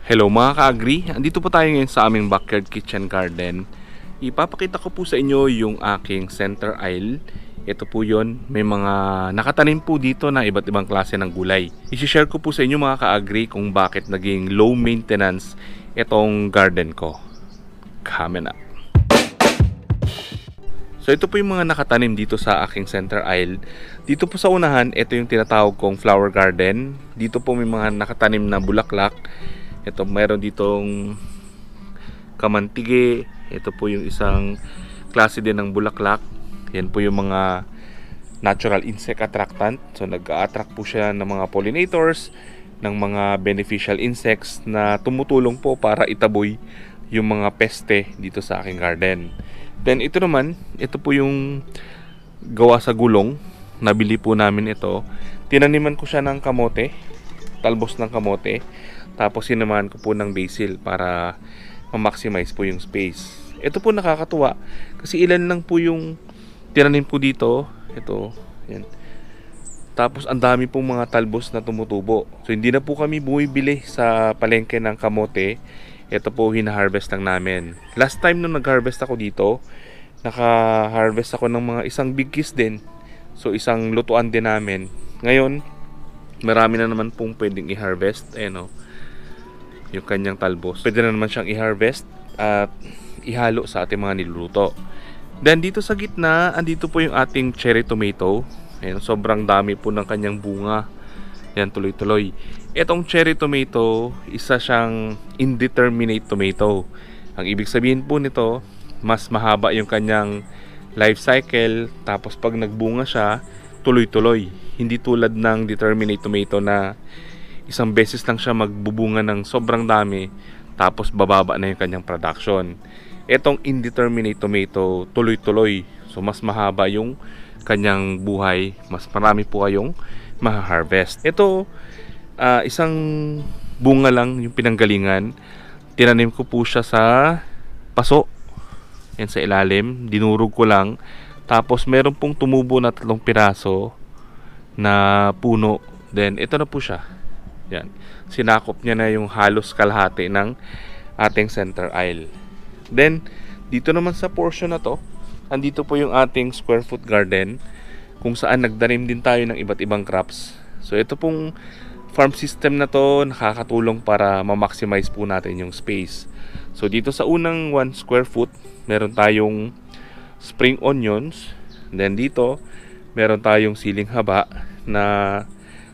Hello mga ka-agri, andito po tayo ngayon sa aming backyard kitchen garden. Ipapakita ko po sa inyo yung aking center aisle. Ito po yon, may mga nakatanim po dito na iba't ibang klase ng gulay. I-share ko po sa inyo mga ka-agri kung bakit naging low maintenance itong garden ko. Coming up. So ito po yung mga nakatanim dito sa aking center aisle. Dito po sa unahan, ito yung tinatawag kong flower garden. Dito po may mga nakatanim na bulaklak. Ito, meron ditong kamantige. Ito po yung isang klase din ng bulaklak. Yan po yung mga natural insect attractant. So nag-a-attract po siya ng mga pollinators, ng mga beneficial insects na tumutulong po para itaboy yung mga peste dito sa aking garden. Then ito naman, ito po yung gawa sa gulong. Nabili po namin ito. Tinaniman ko siya ng kamote, talbos ng kamote. Tapos sinamahan ko po ng basil para ma-maximize po yung space. Ito po nakakatuwa kasi ilan lang po yung tinanim ko dito. Ito, yan. Tapos ang dami pong mga talbos na tumutubo. So hindi na po kami bumibili sa palengke ng kamote. Ito po hina-harvest lang namin. Last time nung nag-harvest ako dito, naka-harvest ako ng mga isang big kiss din. So isang lutuan din namin. Ngayon, marami na naman pong pwedeng i-harvest. Yung kanyang talbos. Pwede na naman siyang i-harvest at ihalo sa ating mga niluluto. Then dito sa gitna, andito po yung ating cherry tomato. Ayan, sobrang dami po ng kanyang bunga. Yan, tuloy-tuloy. Etong cherry tomato, isa siyang indeterminate tomato. Ang ibig sabihin po nito, mas mahaba yung kanyang life cycle. Tapos pag nagbunga siya, tuloy-tuloy. Hindi tulad ng determinate tomato na isang beses lang siya magbubunga ng sobrang dami tapos bababa na yung kanyang production. Etong indeterminate tomato, tuloy-tuloy. So mas mahaba yung kanyang buhay, mas marami po kayong maha-harvest. Ito, isang bunga lang yung pinanggalingan. Tinanim ko po siya sa paso. Yan sa ilalim, dinurog ko lang. Tapos meron pong tumubo na 3 piraso na puno. Then ito na po siya. Yan. Sinakop niya na yung halos kalahati ng ating center aisle. Then, dito naman sa portion na to, andito po yung ating square foot garden kung saan nagdanim din tayo ng iba't ibang crops. So, ito pong farm system na to nakakatulong para ma-maximize po natin yung space. So, dito sa unang 1 square foot, meron tayong spring onions. Then, dito, meron tayong siling haba na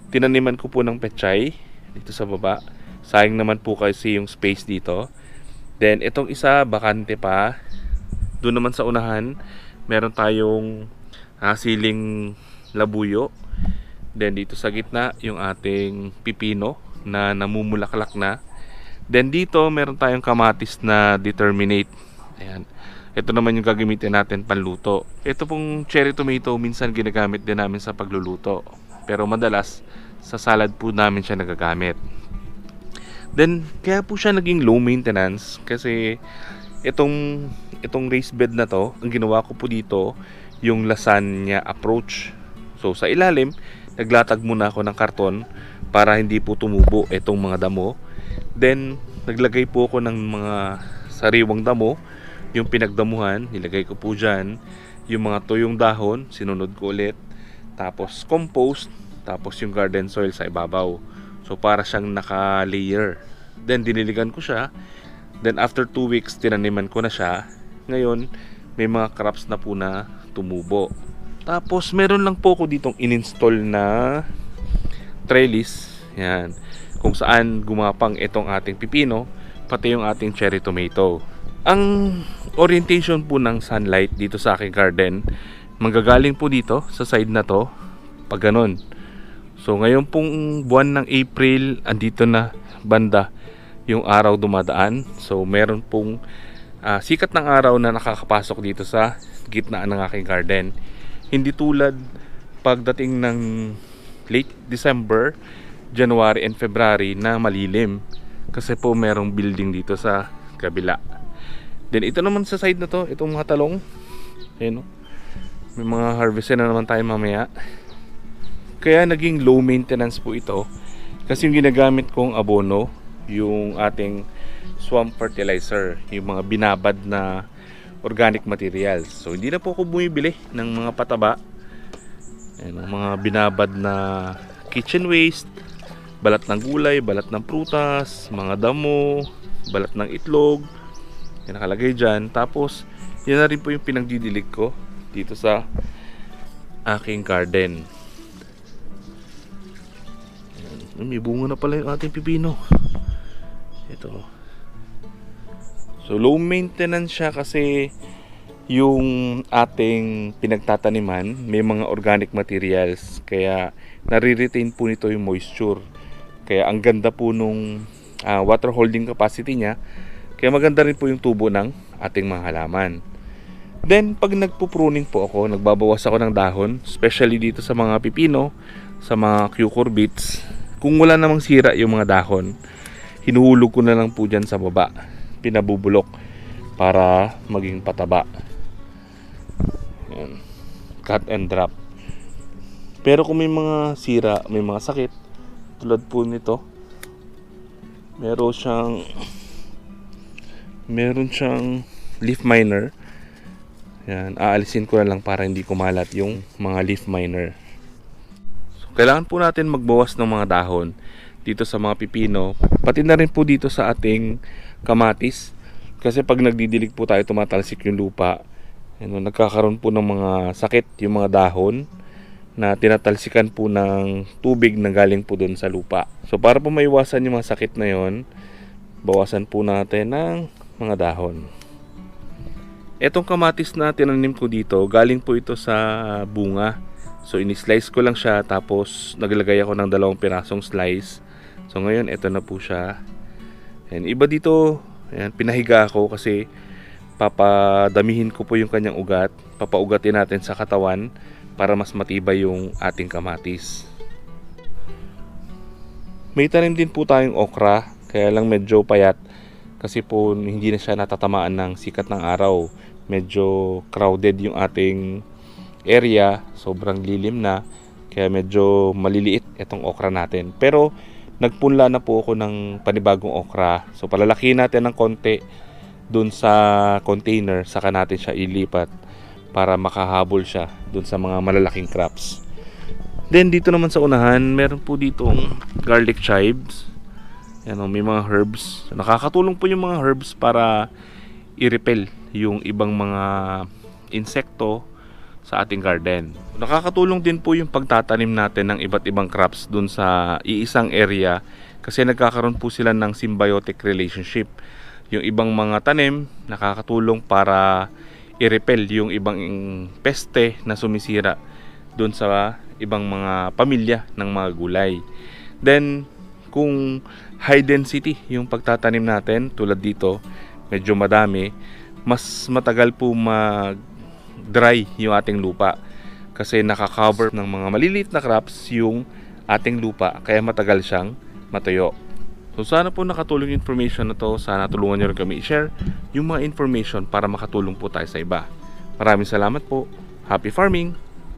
tinaniman ko po ng pechay dito sa baba. Sayang naman po kasi yung space dito. Then itong isa bakante pa. Doon naman sa unahan meron tayong siling labuyo. Then dito sa gitna yung ating pipino na namumulaklak na. Then dito meron tayong kamatis na determinate. Ayan. Ito naman yung gagamitin natin panluto. Ito pong cherry tomato minsan ginagamit din namin sa pagluluto. Pero madalas sa salad po namin siya nagagamit. Then kaya po siya naging low maintenance kasi itong raised bed na to, ang ginawa ko po dito yung lasagna approach. So sa ilalim, naglatag muna ako ng karton para hindi po tumubo itong mga damo. Then naglagay po ako ng mga sariwang damo, yung pinagdamuhan, nilagay ko po dyan. Yung mga tuyong dahon, sinunod ko ulit. Tapos compost, tapos yung garden soil sa ibabaw. So para siyang naka-layer. Then diniligan ko siya. Then after 2 weeks tinaniman ko na siya. Ngayon may mga crops na po na tumubo. Tapos meron lang po ko ditong in-install na trellis. Yan. Kung saan gumapang itong ating pipino, pati yung ating cherry tomato. Ang orientation po ng sunlight dito sa aking garden, manggagaling po dito sa side na to, pag ganun. So ngayon pong buwan ng April, andito na banda yung araw dumadaan. So meron pong sikat ng araw na nakakapasok dito sa gitna ng aking garden. Hindi tulad pagdating ng late December, January and February na malilim. Kasi po merong building dito sa kabila. Then ito naman sa side na to, itong mga talong. Ayan, may mga harvest na naman tayo mamaya. Kaya naging low maintenance po ito kasi yung ginagamit kong abono yung ating swamp fertilizer, yung mga binabad na organic materials. So hindi na po ako bumibili ng mga pataba, yung mga binabad na kitchen waste, balat ng gulay, balat ng prutas, mga damo, balat ng itlog, yan nakalagay dyan. Tapos yan na rin po yung pinagdidilig ko dito sa aking garden. May bunga na pala yung ating pipino. Ito. So low maintenance siya kasi yung ating pinagtataniman may mga organic materials, kaya nare-retain po nito yung moisture. Kaya ang ganda po nung water holding capacity niya. Kaya maganda rin po yung tubo ng ating mga halaman. Then pag nagpo-pruning po ako, nagbabawas ako ng dahon, especially dito sa mga pipino, sa mga cucurbits. Kung wala namang sira yung mga dahon, hinuhulog ko na lang po dyan sa baba, pinabubulok para maging pataba. Yan. Cut and drop. Pero kung may mga sira, may mga sakit, tulad po nito, meron siyang leaf miner. Yan, aalisin ko na lang para hindi kumalat yung mga leaf miner. Kailangan po natin magbawas ng mga dahon dito sa mga pipino, pati na rin po dito sa ating kamatis, kasi pag nagdidilig po tayo, tumatalsik yung lupa, nagkakaroon po ng mga sakit yung mga dahon na tinatalsikan po ng tubig na galing po dun sa lupa. So para po maiwasan yung mga sakit na yon, bawasan po natin ng mga dahon. Etong kamatis na tinanim ko dito, galing po ito sa bunga. So ini-slice ko lang siya, tapos naglagay ako ng 2 pirasong slice. So ngayon ito na po siya. And iba dito, ayan, pinahiga ako kasi papadamihin ko po yung kanyang ugat. Papaugatin natin sa katawan para mas matibay yung ating kamatis. May tanim din po tayong okra, kaya lang medyo payat kasi po hindi na siya natatamaan ng sikat ng araw. Medyo crowded yung ating area, sobrang lilim na, kaya medyo maliliit itong okra natin. Pero nagpunla na po ako ng panibagong okra, so palalakihin natin ng konti dun sa container, saka natin siya ilipat para makahabol siya dun sa mga malalaking crops. Then dito naman sa unahan, meron po ditong garlic chives. Yan, may mga herbs. So, nakakatulong po yung mga herbs para i-repel yung ibang mga insekto sa ating garden. Nakakatulong din po yung pagtatanim natin ng iba't ibang crops dun sa iisang area, kasi nagkakaroon po sila ng symbiotic relationship. Yung ibang mga tanim nakakatulong para i-repel yung ibang peste na sumisira dun sa ibang mga pamilya ng mga gulay. Then kung high density yung pagtatanim natin, tulad dito medyo madami, mas matagal po dry yung ating lupa kasi nakaka-cover ng mga maliliit na crops yung ating lupa, kaya matagal siyang matuyo. So sana po nakatulong yung information na to. Sana tulungan nyo rin kami i-share yung mga information para makatulong po tayo sa iba. Maraming salamat po. Happy farming!